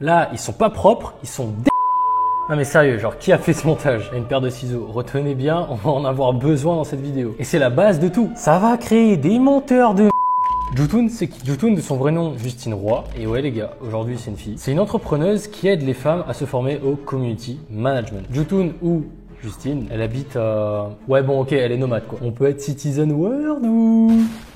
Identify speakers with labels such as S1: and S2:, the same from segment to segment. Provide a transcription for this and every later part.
S1: Là, ils sont pas propres, ils sont dé... Non mais sérieux, genre qui a fait ce montage? Une paire de ciseaux, retenez bien, on va en avoir besoin dans cette vidéo. Et c'est la base de tout. Ça va créer des monteurs de... Jutun, c'est qui? Jutun, de son vrai nom, Justine Roy. Et ouais les gars, aujourd'hui c'est une fille. C'est une entrepreneuse qui aide les femmes à se former au community management. Jutun ou Justine, elle habite à... Ouais bon ok, elle est nomade quoi. On peut être citizen world ou...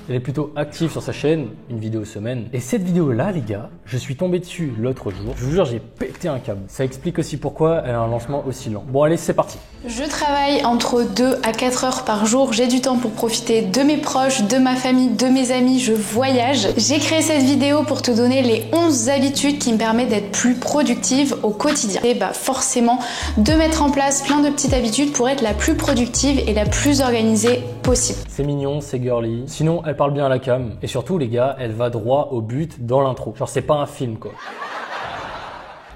S1: Elle est plutôt active sur sa chaîne, une vidéo semaine. Et cette vidéo-là, les gars, je suis tombé dessus l'autre jour. Je vous jure, j'ai pété un câble. Ça explique aussi pourquoi elle a un lancement aussi lent. Bon, allez, c'est parti.
S2: Je travaille entre 2 à 4 heures par jour. J'ai du temps pour profiter de mes proches, de ma famille, de mes amis. Je voyage. J'ai créé cette vidéo pour te donner les 11 habitudes qui me permettent d'être plus productive au quotidien. Et bah forcément, de mettre en place plein de petites habitudes pour être la plus productive et la plus organisée possible.
S1: C'est mignon, c'est girly. Sinon, elle parle bien à la cam. Et surtout, les gars, elle va droit au but dans l'intro. Genre, c'est pas un film, quoi.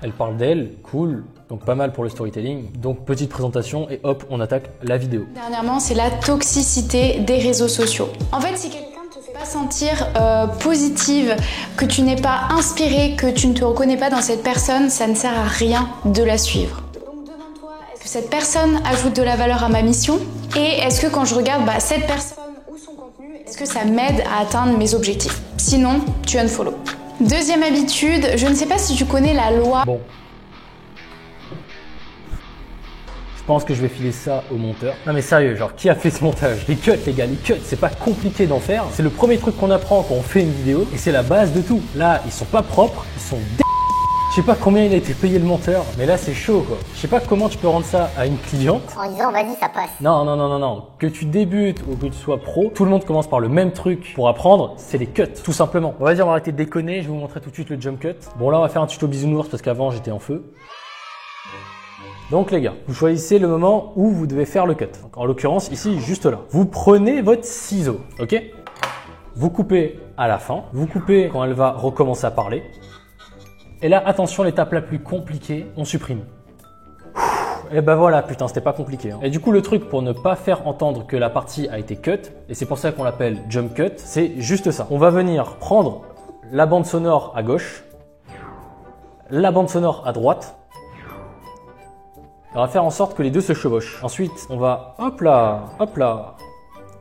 S1: Elle parle d'elle, cool. Donc pas mal pour le storytelling. Donc petite présentation et hop, on attaque la vidéo.
S2: Dernièrement, c'est la toxicité des réseaux sociaux. En fait, si quelqu'un ne te fait pas sentir positive, que tu n'es pas inspiré, que tu ne te reconnais pas dans cette personne, ça ne sert à rien de la suivre. Donc demande-toi, est-ce que cette personne ajoute de la valeur à ma mission? Et est-ce que quand je regarde cette personne ou son contenu, est-ce que ça m'aide à atteindre mes objectifs? Sinon, tu unfollow. Deuxième habitude, je ne sais pas si tu connais la loi...
S1: Bon. Je pense que je vais filer ça au monteur. Non mais sérieux, genre qui a fait ce montage? Les cuts les gars, les cuts, c'est pas compliqué d'en faire. C'est le premier truc qu'on apprend quand on fait une vidéo et c'est la base de tout. Là, ils sont pas propres, ils sont dé... Je sais pas combien il a été payé le monteur, mais là c'est chaud quoi. Je sais pas comment tu peux rendre ça à une cliente.
S3: En disant vas-y ça passe.
S1: Non. Que tu débutes ou que tu sois pro, tout le monde commence par le même truc pour apprendre, c'est les cuts, tout simplement. On va dire on va arrêter de déconner, je vais vous montrer tout de suite le jump cut. Bon là on va faire un tuto bisounours parce qu'avant j'étais en feu. Donc les gars, vous choisissez le moment où vous devez faire le cut. Donc, en l'occurrence ici, juste là. Vous prenez votre ciseau, ok? Vous coupez à la fin, vous coupez quand elle va recommencer à parler. Et là, attention, l'étape la plus compliquée, on supprime. Et ben voilà, putain, c'était pas compliqué. Hein. Et du coup, le truc pour ne pas faire entendre que la partie a été cut, et c'est pour ça qu'on l'appelle jump cut, c'est juste ça. On va venir prendre la bande sonore à gauche, la bande sonore à droite, on va faire en sorte que les deux se chevauchent. Ensuite, on va hop là.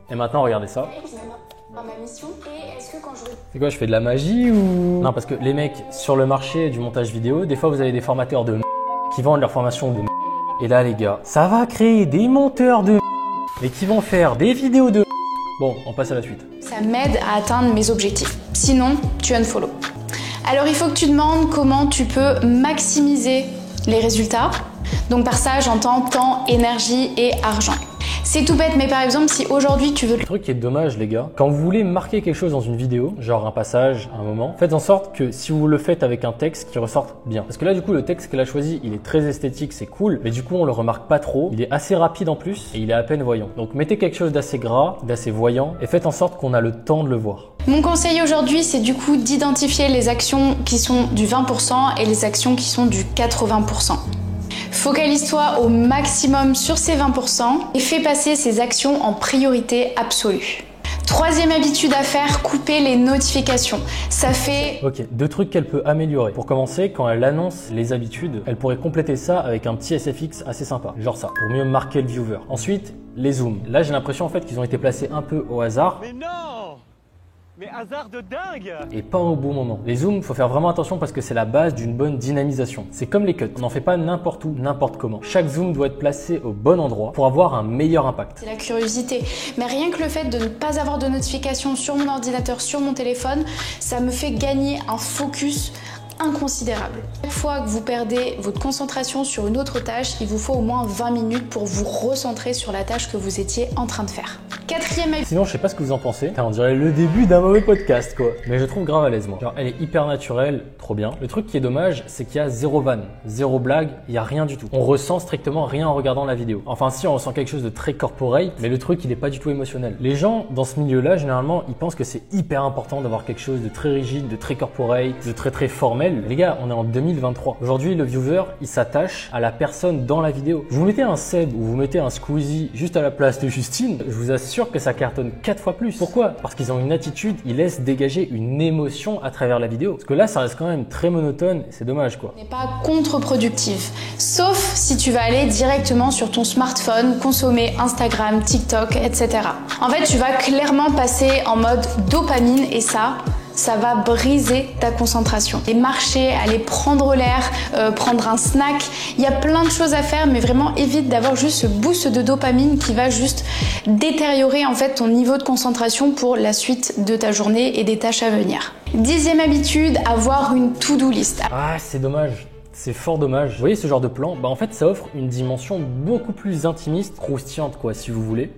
S1: Et maintenant, regardez ça.
S2: Dans ma mission, et est-ce que quand je...
S1: C'est quoi, je fais de la magie ou... Non, parce que les mecs, sur le marché du montage vidéo, des fois vous avez des formateurs de qui vendent leur formation de et là les gars, ça va créer des monteurs de mais qui vont faire des vidéos de... Bon, on passe à la suite.
S2: Ça m'aide à atteindre mes objectifs. Sinon, tu unfollow. Alors il faut que tu demandes comment tu peux maximiser les résultats. Donc par ça, j'entends temps, énergie et argent. C'est tout bête, mais par exemple, si aujourd'hui tu veux...
S1: Le truc qui est dommage, les gars, quand vous voulez marquer quelque chose dans une vidéo, genre un passage, un moment, faites en sorte que si vous le faites avec un texte qui ressorte bien. Parce que là, du coup, le texte qu'elle a choisi, il est très esthétique, c'est cool, mais du coup, on le remarque pas trop. Il est assez rapide en plus et il est à peine voyant. Donc, mettez quelque chose d'assez gras, d'assez voyant et faites en sorte qu'on a le temps de le voir.
S2: Mon conseil aujourd'hui, c'est du coup d'identifier les actions qui sont du 20% et les actions qui sont du 80%. Focalise-toi au maximum sur ces 20% et fais passer ces actions en priorité absolue. Troisième habitude à faire, couper les notifications. Ça fait...
S1: Ok, deux trucs qu'elle peut améliorer. Pour commencer, quand elle annonce les habitudes, elle pourrait compléter ça avec un petit SFX assez sympa. Genre ça, pour mieux marquer le viewer. Ensuite, les zooms. Là, j'ai l'impression en fait qu'ils ont été placés un peu au hasard.
S4: Mais non! Mais hasard de dingue!
S1: Et pas au bon moment. Les zooms, faut faire vraiment attention parce que c'est la base d'une bonne dynamisation. C'est comme les cuts. On n'en fait pas n'importe où, n'importe comment. Chaque zoom doit être placé au bon endroit pour avoir un meilleur impact.
S2: C'est la curiosité. Mais rien que le fait de ne pas avoir de notification sur mon ordinateur, sur mon téléphone, ça me fait gagner un focus inconsidérable. Chaque fois que vous perdez votre concentration sur une autre tâche, il vous faut au moins 20 minutes pour vous recentrer sur la tâche que vous étiez en train de faire. Quatrième habitude.
S1: Sinon, je sais pas ce que vous en pensez. On dirait le début d'un mauvais podcast, quoi. Mais je trouve grave à l'aise, moi. Genre, elle est hyper naturelle, trop bien. Le truc qui est dommage, c'est qu'il y a zéro vanne, zéro blague, il y a rien du tout. On ressent strictement rien en regardant la vidéo. Enfin, si, on ressent quelque chose de très corporate, mais le truc, il est pas du tout émotionnel. Les gens, dans ce milieu-là, généralement, ils pensent que c'est hyper important d'avoir quelque chose de très rigide, de très corporate, de très formel. Les gars, on est en 2023. Aujourd'hui, le viewer, il s'attache à la personne dans la vidéo. Vous mettez un Seb ou vous mettez un Squeezie juste à la place de Justine, je vous assure sûr que ça cartonne 4 fois plus. Pourquoi? Parce qu'ils ont une attitude, ils laissent dégager une émotion à travers la vidéo. Parce que là, ça reste quand même très monotone et c'est dommage quoi.
S2: N'est pas contre-productif, sauf si tu vas aller directement sur ton smartphone, consommer Instagram, TikTok, etc. En fait, tu vas clairement passer en mode dopamine et ça va briser ta concentration. Et marcher, aller prendre l'air, prendre un snack, il y a plein de choses à faire, mais vraiment évite d'avoir juste ce boost de dopamine qui va juste détériorer en fait ton niveau de concentration pour la suite de ta journée et des tâches à venir. 10e habitude, avoir une to-do list.
S1: Ah, c'est dommage. C'est fort dommage. Vous voyez ce genre de plan? Bah en fait, ça offre une dimension beaucoup plus intimiste, croustillante quoi, si vous voulez.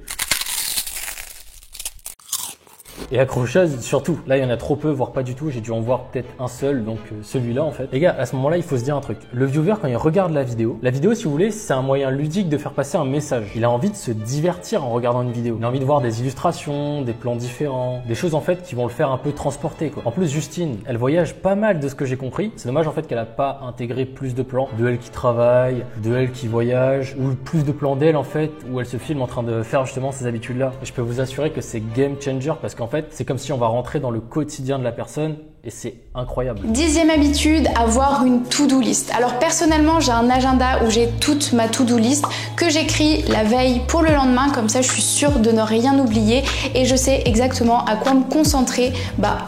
S1: Et accrocheuse surtout. Là, il y en a trop peu, voire pas du tout. J'ai dû en voir peut-être un seul, donc celui-là en fait. Les gars, à ce moment-là, il faut se dire un truc. Le viewer, quand il regarde la vidéo, si vous voulez, c'est un moyen ludique de faire passer un message. Il a envie de se divertir en regardant une vidéo. Il a envie de voir des illustrations, des plans différents, des choses en fait qui vont le faire un peu transporter quoi. En plus, Justine, elle voyage pas mal de ce que j'ai compris. C'est dommage en fait qu'elle a pas intégré plus de plans de elle qui travaille, de elle qui voyage, ou plus de plans d'elle en fait, où elle se filme en train de faire justement ces habitudes-là. Et je peux vous assurer que c'est game changer parce qu'en fait, c'est comme si on va rentrer dans le quotidien de la personne et c'est incroyable.
S2: 10e habitude, avoir une to-do list. Alors personnellement, j'ai un agenda où j'ai toute ma to-do list que j'écris la veille pour le lendemain, comme ça je suis sûre de ne rien oublier et je sais exactement à quoi me concentrer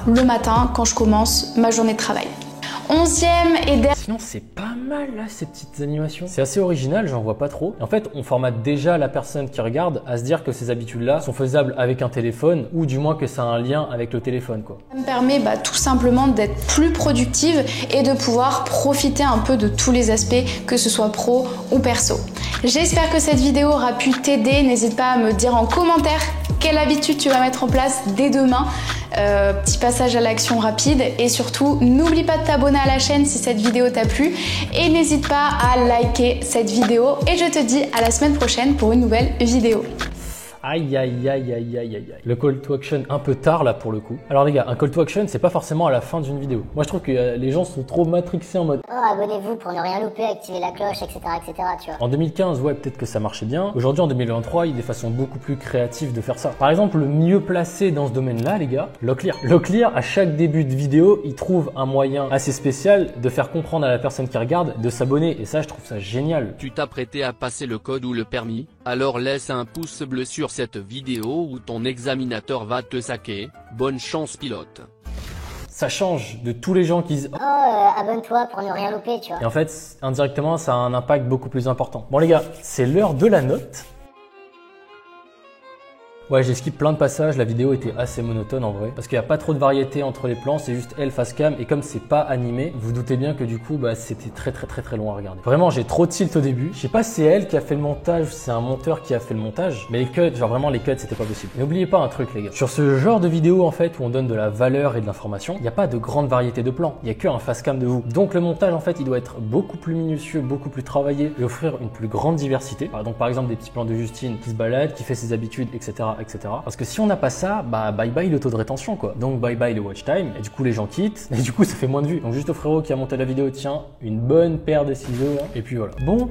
S2: le matin quand je commence ma journée de travail. 11e et dernier.
S1: Sinon, c'est pas mal là ces petites animations. C'est assez original, j'en vois pas trop. Et en fait, on formate déjà la personne qui regarde à se dire que ces habitudes-là sont faisables avec un téléphone ou du moins que ça a un lien avec le téléphone quoi.
S2: Ça me permet tout simplement d'être plus productive et de pouvoir profiter un peu de tous les aspects, que ce soit pro ou perso. J'espère que cette vidéo aura pu t'aider. N'hésite pas à me dire en commentaire quelle habitude tu vas mettre en place dès demain. Petit passage à l'action rapide et surtout n'oublie pas de t'abonner à la chaîne si cette vidéo t'a plu et n'hésite pas à liker cette vidéo et je te dis à la semaine prochaine pour une nouvelle vidéo.
S1: Aïe aïe aïe aïe aïe aïe. Le call to action un peu tard là pour le coup. Alors les gars, un call to action c'est pas forcément à la fin d'une vidéo. Moi je trouve que les gens sont trop matrixés en mode
S3: abonnez-vous pour ne rien louper, activez la cloche, etc. tu vois.
S1: En 2015 ouais peut-être que ça marchait bien. Aujourd'hui en 2023 il y a des façons beaucoup plus créatives de faire ça. Par exemple le mieux placé dans ce domaine là les gars, Locklear. Locklear à chaque début de vidéo il trouve un moyen assez spécial de faire comprendre à la personne qui regarde de s'abonner et ça je trouve ça génial.
S5: Tu t'apprêtais à passer le code ou le permis, alors laisse un pouce bleu sur cette vidéo ou ton examinateur va te saquer. Bonne chance pilote.
S1: Ça change de tous les gens qui disent
S3: abonne-toi pour ne rien louper, tu vois.
S1: Et en fait, indirectement, ça a un impact beaucoup plus important. Bon les gars, c'est l'heure de la note. Ouais, j'ai skip plein de passages, la vidéo était assez monotone en vrai. Parce qu'il n'y a pas trop de variété entre les plans, c'est juste elle face cam. Et comme c'est pas animé, vous doutez bien que du coup, c'était très long à regarder. Vraiment, j'ai trop de tilt au début. Je sais pas si c'est elle qui a fait le montage ou si c'est un monteur qui a fait le montage. Mais les cuts, genre vraiment les cuts, c'était pas possible. N'oubliez pas un truc les gars. Sur ce genre de vidéo en fait, où on donne de la valeur et de l'information, il n'y a pas de grande variété de plans. Il n'y a qu'un face cam de vous. Donc le montage en fait, il doit être beaucoup plus minutieux, beaucoup plus travaillé et offrir une plus grande diversité. Donc par exemple, des petits plans de Justine qui se balade, qui fait ses habitudes, etc. Parce que si on n'a pas ça, bye bye le taux de rétention quoi. Donc bye bye le watch time et du coup les gens quittent et du coup ça fait moins de vues. Donc juste au frérot qui a monté la vidéo, tiens, une bonne paire de ciseaux hein. Et puis voilà. Bon,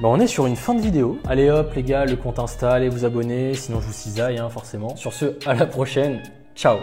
S1: on est sur une fin de vidéo. Allez hop les gars, le compte Insta, allez vous abonner, sinon je vous cisaille hein, forcément. Sur ce, à la prochaine, ciao.